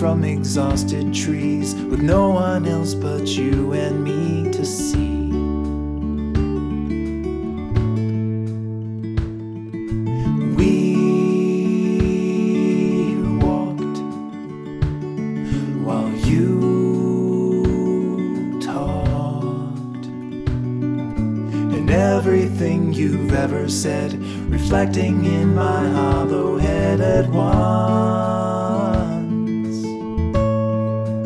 from exhausted trees, with no one else but you and me to see. We walked while you talked, and everything you've ever said reflecting in my hollow head at once.